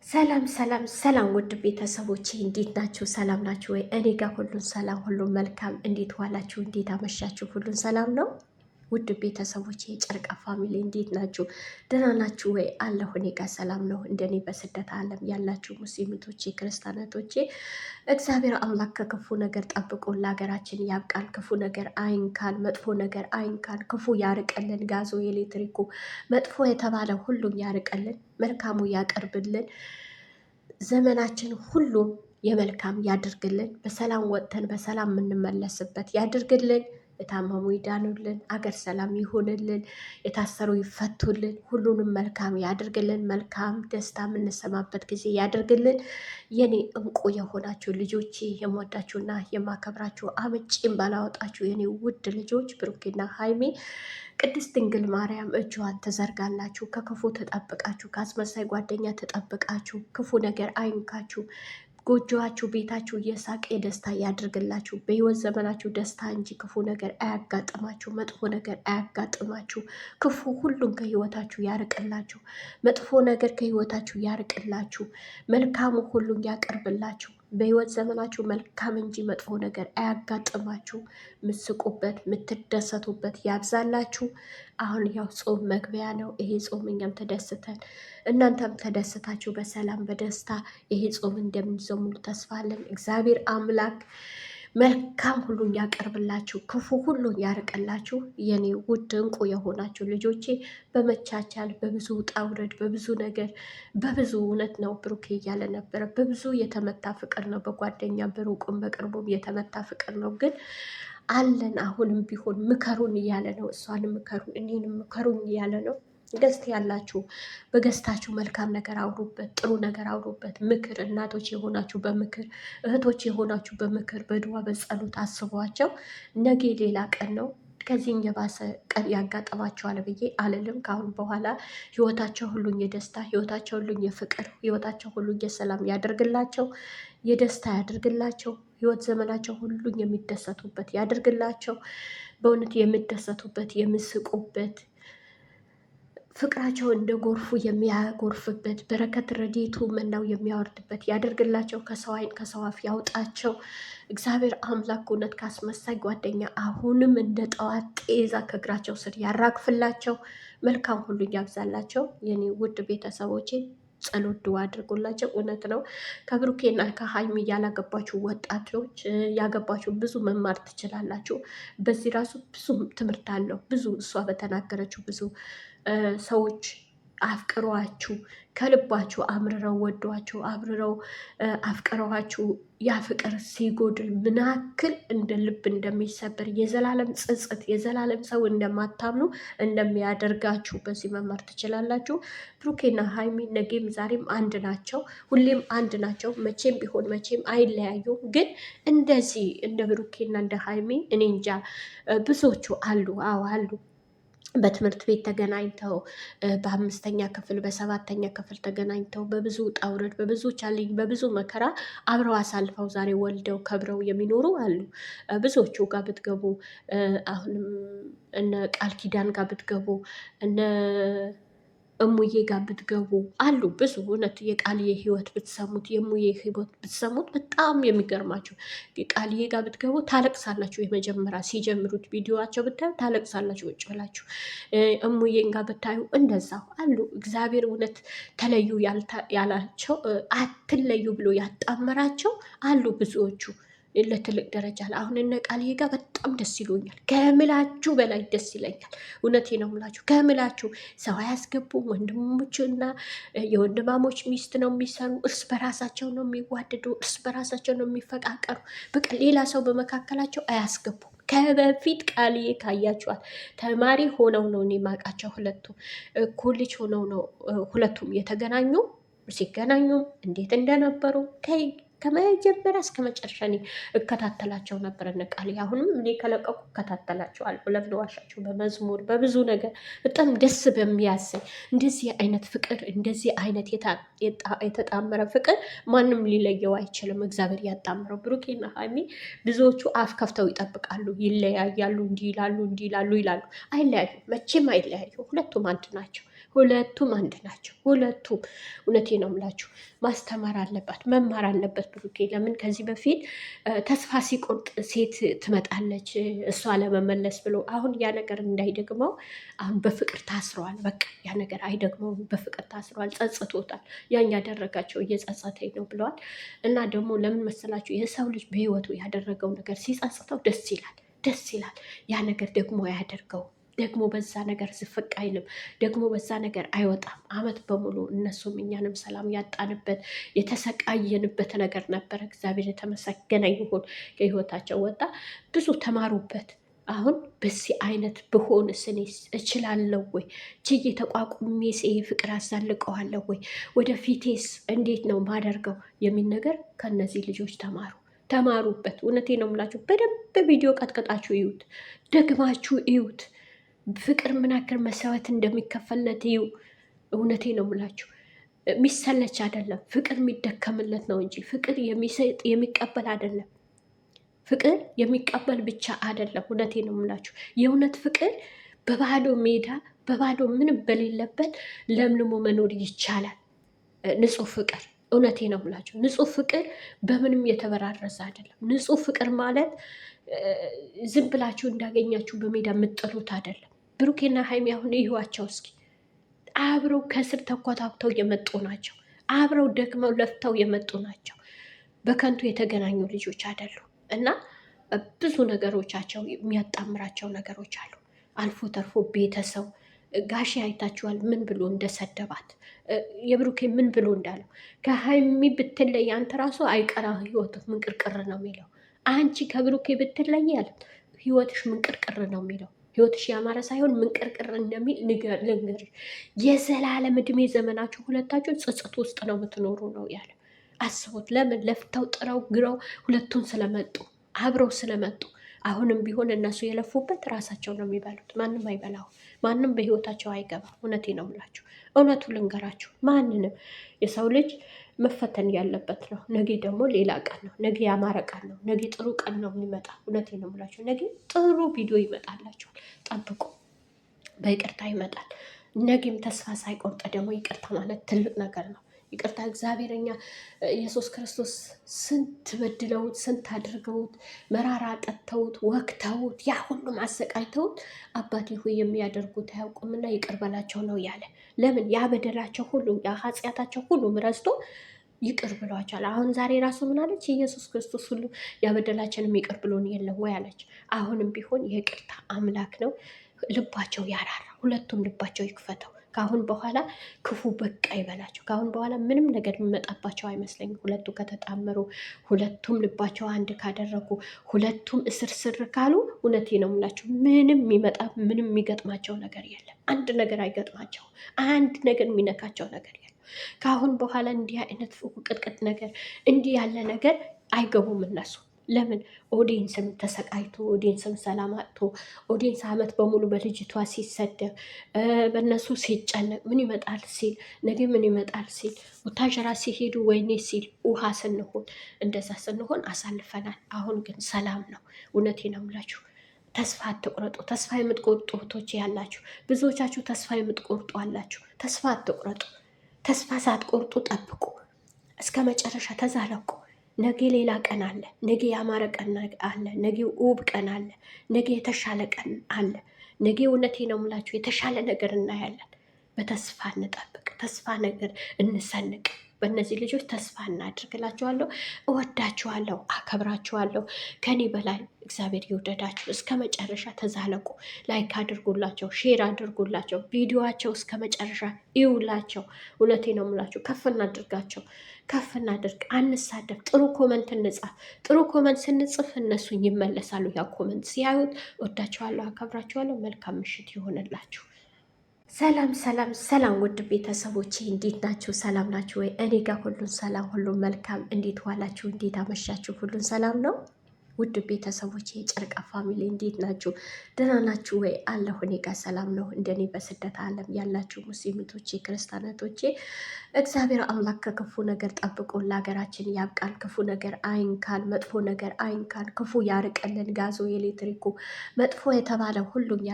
ሰላም ሰላም ሰላም ውድ ቤተሰቦቼ እንዴት ናችሁ? ሰላም ናችሁ ወይ? እኔ ጋር ሁሉን ሰላም፣ ሁሉን መልካም። እንዴት ዋላችሁ? እንዴት አመሻችሁ? ሁሉን ሰላም ነው? ውድ ቤተሰቦቼ የጨርቃ ፋሚሊ እንዴት ናችሁ? ደህና ናችሁ ወይ? አለሁ እኔ ጋር ሰላም ነው። እንደኔ በስደት ዓለም ያላችሁ ሙስሊምቶቼ፣ ክርስቲያኖቶቼ እግዚአብሔር አምላክ ከክፉ ነገር ጠብቆ ለሀገራችን ያብቃል። ክፉ ነገር አይንካል፣ መጥፎ ነገር አይንካል፣ ክፉ ያርቅልን። ጋዞ ኤሌክትሪኩ መጥፎ የተባለ ሁሉም ያርቅልን፣ መልካሙ ያቀርብልን። ዘመናችን ሁሉም የመልካም ያድርግልን። በሰላም ወጥተን በሰላም የምንመለስበት ያድርግልን። የታመሙ ይዳኑልን፣ አገር ሰላም ይሆንልን፣ የታሰሩ ይፈቱልን፣ ሁሉንም መልካም ያድርግልን። መልካም ደስታ የምንሰማበት ጊዜ ያድርግልን። የኔ እንቁ የሆናችሁ ልጆቼ፣ የምወዳችሁና የማከብራችሁ አምጪም ባላወጣችሁ የኔ ውድ ልጆች ብሩኬና ሀይሜ ቅድስት ድንግል ማርያም እጇን ተዘርጋላችሁ፣ ከክፉ ተጠብቃችሁ፣ ከአስመሳይ ጓደኛ ተጠብቃችሁ፣ ክፉ ነገር አይንካችሁ። ጎጆዋችሁ ቤታችሁ የሳቅ የደስታ ያድርግላችሁ። በህይወት ዘመናችሁ ደስታ እንጂ ክፉ ነገር አያጋጥማችሁ። መጥፎ ነገር አያጋጥማችሁ። ክፉ ሁሉም ከህይወታችሁ ያርቅላችሁ። መጥፎ ነገር ከህይወታችሁ ያርቅላችሁ። መልካሙ ሁሉም ያቀርብላችሁ። በህይወት ዘመናችሁ መልካም እንጂ መጥፎ ነገር አያጋጥማችሁ። ምትስቁበት ምትደሰቱበት ያብዛላችሁ። አሁን ያው ጾም መግቢያ ነው። ይሄ ጾም እኛም ተደስተን እናንተም ተደስታችሁ በሰላም በደስታ ይሄ ጾም እንደምንዘሙሉ ተስፋ አለን። እግዚአብሔር አምላክ መልካም ሁሉን ያቀርብላችሁ፣ ክፉ ሁሉን ያርቅላችሁ። የኔ ውድ እንቁ የሆናችሁ ልጆቼ በመቻቻል በብዙ ውጣ ውረድ በብዙ ነገር በብዙ እውነት ነው ብሩኬ እያለ ነበረ። በብዙ የተመታ ፍቅር ነው፣ በጓደኛ በሩቁም በቅርቡም የተመታ ፍቅር ነው። ግን አለን አሁንም ቢሆን ምከሩን እያለ ነው። እሷንም ምከሩን እኔንም ምከሩን እያለ ነው። ገዝት ያላችሁ በገዝታችሁ መልካም ነገር አውሩበት፣ ጥሩ ነገር አውሩበት። ምክር እናቶች የሆናችሁ በምክር እህቶች የሆናችሁ በምክር በድዋ በጸሎት አስቧቸው። ነገ ሌላ ቀን ነው። ከዚህም የባሰ ቀን ያጋጠማቸዋል ብዬ አልልም። ከአሁን በኋላ ህይወታቸው ሁሉን የደስታ ህይወታቸው ሁሉን የፍቅር ህይወታቸው ሁሉን የሰላም ያደርግላቸው፣ የደስታ ያደርግላቸው። ህይወት ዘመናቸው ሁሉን የሚደሰቱበት ያደርግላቸው። በእውነት የሚደሰቱበት የሚስቁበት ፍቅራቸው እንደ ጎርፉ የሚያጎርፍበት በረከት ረድኤቱ መናው የሚያወርድበት ያደርግላቸው። ከሰው ዓይን ከሰው አፍ ያውጣቸው። እግዚአብሔር አምላክ እውነት ካስመሳይ ጓደኛ አሁንም እንደ ጠዋት ጤዛ ከእግራቸው ስር ያራግፍላቸው። መልካም ሁሉ ያብዛላቸው። የኔ ውድ ቤተሰቦቼ ጸሎት ድዋ አድርጎላቸው። እውነት ነው ከብሩኬና ከሀይሚ ያላገባችሁ ወጣቶች ያገባችሁ ብዙ መማር ትችላላችሁ። በዚህ ራሱ ብዙ ትምህርት አለው። ብዙ እሷ በተናገረችው ብዙ ሰዎች አፍቅሯችሁ ከልባችሁ አምርረው ወዷችሁ አብርረው አፍቅረዋችሁ ያ ፍቅር ሲጎድል ምናክል እንደ ልብ እንደሚሰበር የዘላለም ጸጸት የዘላለም ሰው እንደማታምኑ እንደሚያደርጋችሁ በዚህ መማር ትችላላችሁ። ብሩኬና ሀይሚ ነገም ዛሬም አንድ ናቸው፣ ሁሌም አንድ ናቸው። መቼም ቢሆን መቼም አይለያዩም። ግን እንደዚህ እንደ ብሩኬና እንደ ሀይሚ እኔ እንጃ ብዙዎቹ አሉ። አዎ አሉ። በትምህርት ቤት ተገናኝተው በአምስተኛ ክፍል በሰባተኛ ክፍል ተገናኝተው በብዙ ውጣ ውረድ በብዙ ቻሌንጅ በብዙ መከራ አብረው አሳልፈው ዛሬ ወልደው ከብረው የሚኖሩ አሉ። ብዙዎቹ ጋር ብትገቡ አሁንም እነ ቃል ኪዳን ጋር ብትገቡ እነ እሙዬ ጋር ብትገቡ አሉ ብዙ። እውነት የቃልዬ ህይወት ብትሰሙት የሙዬ ህይወት ብትሰሙት በጣም የሚገርማችሁ። ቃልዬ ጋር ብትገቡ ታለቅሳላችሁ። የመጀመሪያ ሲጀምሩት ቪዲዮቸው ብታዩ ታለቅሳላችሁ ቁጭ ብላችሁ። እሙዬን ጋር ብታዩ እንደዛው አሉ። እግዚአብሔር እውነት ተለዩ ያላቸው አትለዩ ብሎ ያጣመራቸው አሉ ብዙዎቹ ለትልቅ ደረጃ ላይ። አሁን እነ ቃልዬ ጋር በጣም ደስ ይሉኛል፣ ከምላችሁ በላይ ደስ ይለኛል። እውነቴ ነው የምላችሁ ከምላችሁ። ሰው አያስገቡም። ወንድሞችና የወንድማሞች ሚስት ነው የሚሰሩ። እርስ በራሳቸው ነው የሚዋደዱ፣ እርስ በራሳቸው ነው የሚፈቃቀሩ። በቃ ሌላ ሰው በመካከላቸው አያስገቡም። ከበፊት ቃልዬ ካያችኋት ተማሪ ሆነው ነው እኔ የማውቃቸው። ኮሌጅ ሆነው ነው ሁለቱም የተገናኙ። ሲገናኙም እንዴት እንደነበሩ ከመጀመሪያ እስከ መጨረሻ እኔ እከታተላቸው ነበር። እነ ቃልዬ አሁንም እኔ ከለቀቁ እከታተላቸዋለሁ። ለምን ዋሻቸው? በመዝሙር በብዙ ነገር በጣም ደስ በሚያሰኝ እንደዚህ አይነት ፍቅር እንደዚህ አይነት የተጣመረ ፍቅር ማንም ሊለየው አይችልም። እግዚአብሔር ያጣምረው። ብሩኬና ሀይሚ ብዙዎቹ አፍ ከፍተው ይጠብቃሉ። ይለያያሉ፣ እንዲህ ይላሉ፣ እንዲህ ይላሉ ይላሉ። አይለያዩ፣ መቼም አይለያዩ። ሁለቱም አንድ ናቸው። ሁለቱም አንድ ናቸው። ሁለቱም እውነቴ ነው የምላችሁ ማስተማር አለባት መማር አለበት ብሩኬ። ለምን ከዚህ በፊት ተስፋ ሲቆርጥ ሴት ትመጣለች እሷ ለመመለስ ብሎ አሁን ያ ነገር እንዳይደግመው አሁን በፍቅር ታስረዋል። በቃ ያ ነገር አይደግመውም። በፍቅር ታስረዋል። ጸጽቶታል። ያን ያደረጋቸው እየጸጸተኝ ነው ብለዋል። እና ደግሞ ለምን መሰላችሁ የሰው ልጅ በህይወቱ ያደረገው ነገር ሲጸጽተው ደስ ይላል። ደስ ይላል። ያ ነገር ደግሞ አያደርገው ደግሞ በዛ ነገር ዝፍቅ አይልም። ደግሞ በዛ ነገር አይወጣም። አመት በሙሉ እነሱም እኛንም ሰላም ያጣንበት የተሰቃየንበት ነገር ነበረ። እግዚአብሔር የተመሰገነ ይሁን። ከህይወታቸው ወጣ። ብዙ ተማሩበት። አሁን በዚህ አይነት ብሆንስ እኔ እችላለሁ ወይ? ችዬ ተቋቁሜ ፍቅር አሳልቀዋለሁ ወይ? ወደፊቴስ እንዴት ነው ማደርገው የሚል ነገር ከነዚህ ልጆች ተማሩ። ተማሩበት። እውነቴ ነው የምላችሁ። በደንብ ቪዲዮ ቀጥቅጣችሁ እዩት፣ ደግማችሁ እዩት። ፍቅር ምን ያክል መስዋዕት እንደሚከፈልለት እዩ። እውነቴ ነው የምላችሁ። የሚሰለች አይደለም ፍቅር፣ የሚደከምለት ነው እንጂ ፍቅር የሚሰጥ የሚቀበል አይደለም። ፍቅር የሚቀበል ብቻ አይደለም። እውነቴ ነው የምላችሁ። የእውነት ፍቅር በባዶ ሜዳ በባዶ ምንም በሌለበት ለምልሞ መኖር ይቻላል። ንጹህ ፍቅር እውነቴ ነው የምላችሁ። ንጹህ ፍቅር በምንም የተበራረሰ አይደለም። ንጹህ ፍቅር ማለት ዝም ብላችሁ እንዳገኛችሁ በሜዳ የምጥሉት አይደለም። ብሩኬና ሀይሚ አሁን ይህዋቸው እስኪ አብረው ከስር ተኮታኩተው የመጡ ናቸው። አብረው ደክመው ለፍተው የመጡ ናቸው። በከንቱ የተገናኙ ልጆች አይደሉም። እና ብዙ ነገሮቻቸው የሚያጣምራቸው ነገሮች አሉ። አልፎ ተርፎ ቤተሰብ ጋሼ አይታችኋል፣ ምን ብሎ እንደሰደባት የብሩኬ ምን ብሎ እንዳለው። ከሀይሚ ብትለይ አንተ ራሱ አይቀራ ህይወትህ ምንቅርቅር ነው የሚለው። አንቺ ከብሩኬ ብትለይ ያለ ህይወትሽ ምንቅርቅር ነው የሚለው። ህይወትሽ ያማረ ሳይሆን ምንቅርቅር እንደሚል ልንገርሽ። የዘላለም እድሜ ዘመናችሁ ሁለታችሁ ጽጽት ውስጥ ነው የምትኖሩ ነው ያለ። አስቡት። ለምን ለፍተው ጥረው ግረው ሁለቱን ስለመጡ አብረው ስለመጡ። አሁንም ቢሆን እነሱ የለፉበት ራሳቸው ነው የሚበሉት። ማንም አይበላው። ማንም በህይወታቸው አይገባም። እውነቴ ነው የምላችሁ። እውነቱ ልንገራችሁ፣ ማንንም የሰው ልጅ መፈተን ያለበት ነው። ነገ ደግሞ ሌላ ቀን ነው። ነገ ያማረ ቀን ነው። ነገ ጥሩ ቀን ነው የሚመጣ። እውነቴ ነው የምላችሁ። ነገ ጥሩ ቪዲዮ ይመጣላችኋል። ጠብቁ። በይቅርታ ይመጣል። ነገም ተስፋ ሳይቆርጥ ደግሞ ይቅርታ ማለት ትልቅ ነገር ነው። ይቅርታ እግዚአብሔር እኛ ኢየሱስ ክርስቶስ ስንት በድለውት ስንት አድርገውት መራራ ጠጥተውት ወቅተውት ያ ሁሉም አሰቃይተውት አባቴ ሆይ የሚያደርጉት አያውቁምና ይቅር በላቸው ነው ያለ። ለምን ያ በደላቸው ሁሉ ያ ኃጢአታቸው ሁሉም ረስቶ ይቅር ብሏቸዋል። አሁን ዛሬ ራሱ ምን አለች? ኢየሱስ ክርስቶስ ሁሉ ያበደላችንም ይቅር ብሎን የለም ወይ አለች። አሁንም ቢሆን የይቅርታ አምላክ ነው። ልባቸው ያራራ፣ ሁለቱም ልባቸው ይክፈተው። ከአሁን በኋላ ክፉ በቃ ይበላቸው። ከአሁን በኋላ ምንም ነገር የሚመጣባቸው አይመስለኝም። ሁለቱ ከተጣመሩ፣ ሁለቱም ልባቸው አንድ ካደረጉ፣ ሁለቱም እስርስር ካሉ፣ እውነቴ ነው የምላቸው ምንም የሚመጣ ምንም የሚገጥማቸው ነገር የለም። አንድ ነገር አይገጥማቸው፣ አንድ ነገር የሚነካቸው ነገር የለም። ከአሁን በኋላ እንዲህ አይነት ቅጥቅጥ ነገር እንዲህ ያለ ነገር አይገቡም እነሱ። ለምን ኦዲየንስም ተሰቃይቶ ኦዲየንስም ሰላም አጥቶ ኦዲየንስ አመት በሙሉ በልጅቷ ሲሰደብ በእነሱ ሲጨነቅ ምን ይመጣል ሲል ነገ ምን ይመጣል ሲል ወታጀራ ሲሄዱ ወይኔ ሲል ውሃ ስንሆን እንደዛ ስንሆን አሳልፈናል። አሁን ግን ሰላም ነው። እውነቴ ነው የምላችሁ። ተስፋ አትቁረጡ። ተስፋ የምትቆርጡ እህቶች ያላችሁ ብዙዎቻችሁ ተስፋ የምትቆርጡ አላችሁ። ተስፋ አትቁረጡ። ተስፋ ሳትቆርጡ ጠብቁ እስከ መጨረሻ ተዛለቁ። ነገ ሌላ ቀን አለ። ነገ ያማረ ቀን አለ። ነገ ውብ ቀን አለ። ነገ የተሻለ ቀን አለ። ነገ እውነቴ ነው የምላችሁ የተሻለ ነገር እናያለን። በተስፋ እንጠብቅ። ተስፋ ነገር እንሰንቅ። በእነዚህ ልጆች ተስፋ እናድርግላችኋለሁ። እወዳችኋለሁ፣ አከብራችኋለሁ። ከኔ በላይ እግዚአብሔር ይውደዳችሁ። እስከ መጨረሻ ተዛለቁ። ላይክ አድርጉላቸው፣ ሼር አድርጉላቸው። ቪዲዮዋቸው እስከ መጨረሻ ይውላቸው። እውነቴ ነው የምላችሁ ከፍ እናድርጋቸው። ከፍ እናድርግ፣ አንሳደብ። ጥሩ ኮመንት እንጻፍ። ጥሩ ኮመንት ስንጽፍ እነሱ ይመለሳሉ። ያ ኮመንት ሲያዩት ወዳችኋለሁ፣ አከብራችኋለሁ። መልካም ምሽት ይሆንላችሁ። ሰላም ሰላም ሰላም ውድ ቤተሰቦቼ እንዴት ናችሁ? ሰላም ናችሁ ወይ? እኔ ጋር ሁሉን ሰላም ሁሉን መልካም። እንዴት ዋላችሁ? እንዴት አመሻችሁ? ሁሉን ሰላም ነው? ውድ ቤተሰቦቼ የጨረቃ ፋሚሊ እንዴት ናችሁ? ደህና ናችሁ ወይ? አለሁ እኔ ጋር ሰላም ነው። እንደኔ በስደት ዓለም ያላችሁ ሙስሊምቶቼ ክርስቲያኖቶቼ እግዚአብሔር አምላክ ከክፉ ነገር ጠብቆ ለሀገራችን ያብቃል። ክፉ ነገር አይንካን፣ መጥፎ ነገር አይንካን፣ ክፉ ያርቀልን። ጋዞ ኤሌክትሪኩ መጥፎ የተባለ ሁሉም